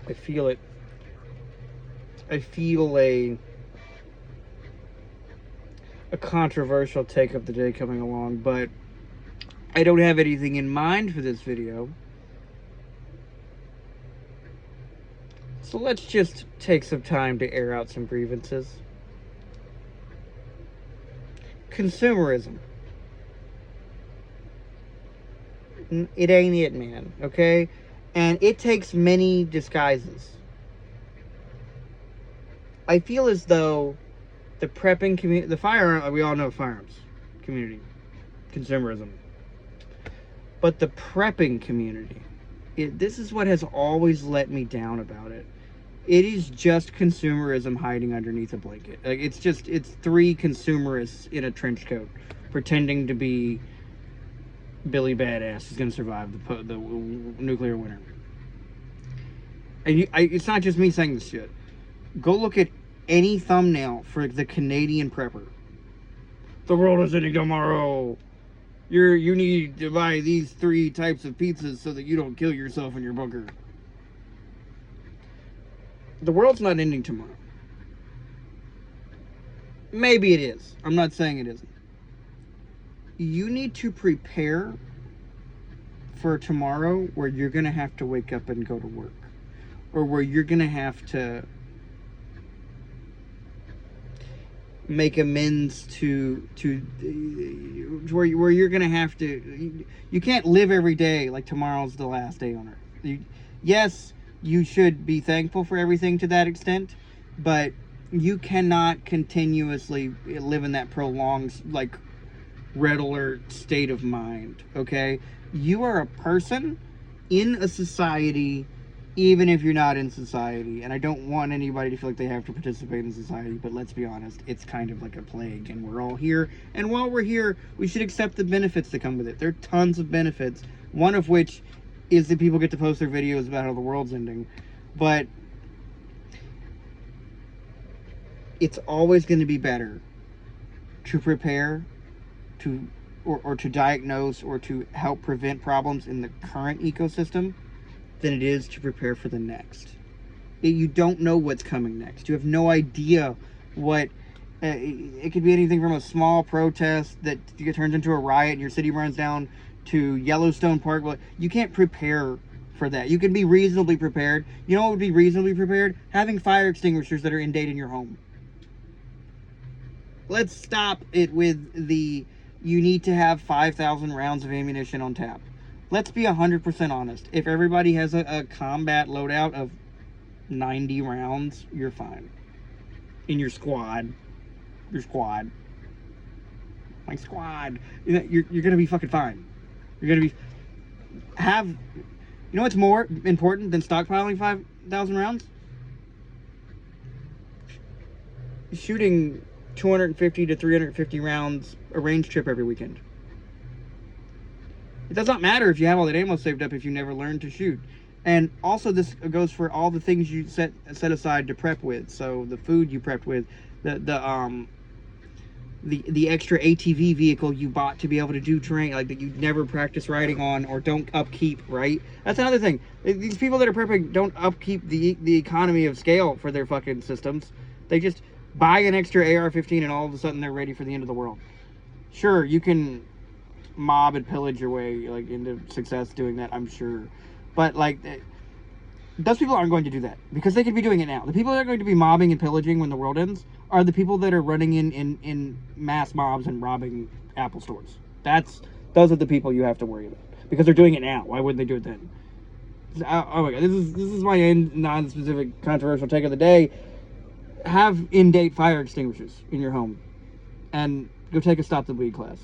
I feel it. I feel a controversial take of the day coming along, but I don't have anything in mind for this video. So let's just take some time to air out some grievances. Consumerism. It ain't it, man, okay? And it takes many disguises. I feel as though the prepping community, we all know firearms community, consumerism. But the prepping community, this is what has always let me down about it. It is just consumerism hiding underneath a blanket. Like, it's three consumerists in a trench coat pretending to be Billy Badass who's going to survive the nuclear winter. And it's not just me saying this shit. Go look at any thumbnail for the Canadian prepper. The world is ending tomorrow. You need to buy these 3 types of pizzas so that you don't kill yourself in your bunker. The world's not ending tomorrow. Maybe it is. I'm not saying it isn't. You need to prepare for tomorrow where you're going to have to wake up and go to work. Or where you're going to have to make amends to where you're going to have to... You can't live every day like tomorrow's the last day on Earth. Yes, you should be thankful for everything to that extent, but you cannot continuously live in that prolonged, like, red alert state of mind, okay? You are a person in a society, even if you're not in society. And I don't want anybody to feel like they have to participate in society, but let's be honest, it's kind of like a plague, and we're all here. And while we're here, we should accept the benefits that come with it. There are tons of benefits, one of which is that people get to post their videos about how the world's ending. But it's always going to be better to prepare or to diagnose or to help prevent problems in the current ecosystem than it is to prepare for the next. You don't know what's coming next. You have no idea what... it could be anything from a small protest that turns into a riot and your city burns down to Yellowstone Park. You can't prepare for that. You can be reasonably prepared. You know what would be reasonably prepared? Having fire extinguishers that are in date in your home. Let's stop it with the... You need to have 5,000 rounds of ammunition on tap. Let's be 100% honest. If everybody has a combat loadout of 90 rounds, you're fine. In your squad. My squad. You're going to be fucking fine. You're going to be... You know what's more important than stockpiling 5,000 rounds? Shooting 250 to 350 rounds a range trip every weekend. It does not matter if you have all that ammo saved up if you never learn to shoot. And also this goes for all the things you set aside to prep with. So the food you prepped with, the extra ATV vehicle you bought to be able to do terrain like that you never practice riding on or don't upkeep, right? That's another thing. These people that are prepping don't upkeep the economy of scale for their fucking systems. They just buy an extra AR-15 and all of a sudden they're ready for the end of the world. Sure, you can mob and pillage your way like into success doing that, I'm sure. But like, those people aren't going to do that because they could be doing it now. The people that are going to be mobbing and pillaging when the world ends are the people that are running in mass mobs and robbing Apple stores. Those are the people you have to worry about because they're doing it now. Why wouldn't they do it then? Oh my god, this is my non-specific controversial take of the day. Have in-date fire extinguishers in your home and go take a Stop the Bleed class.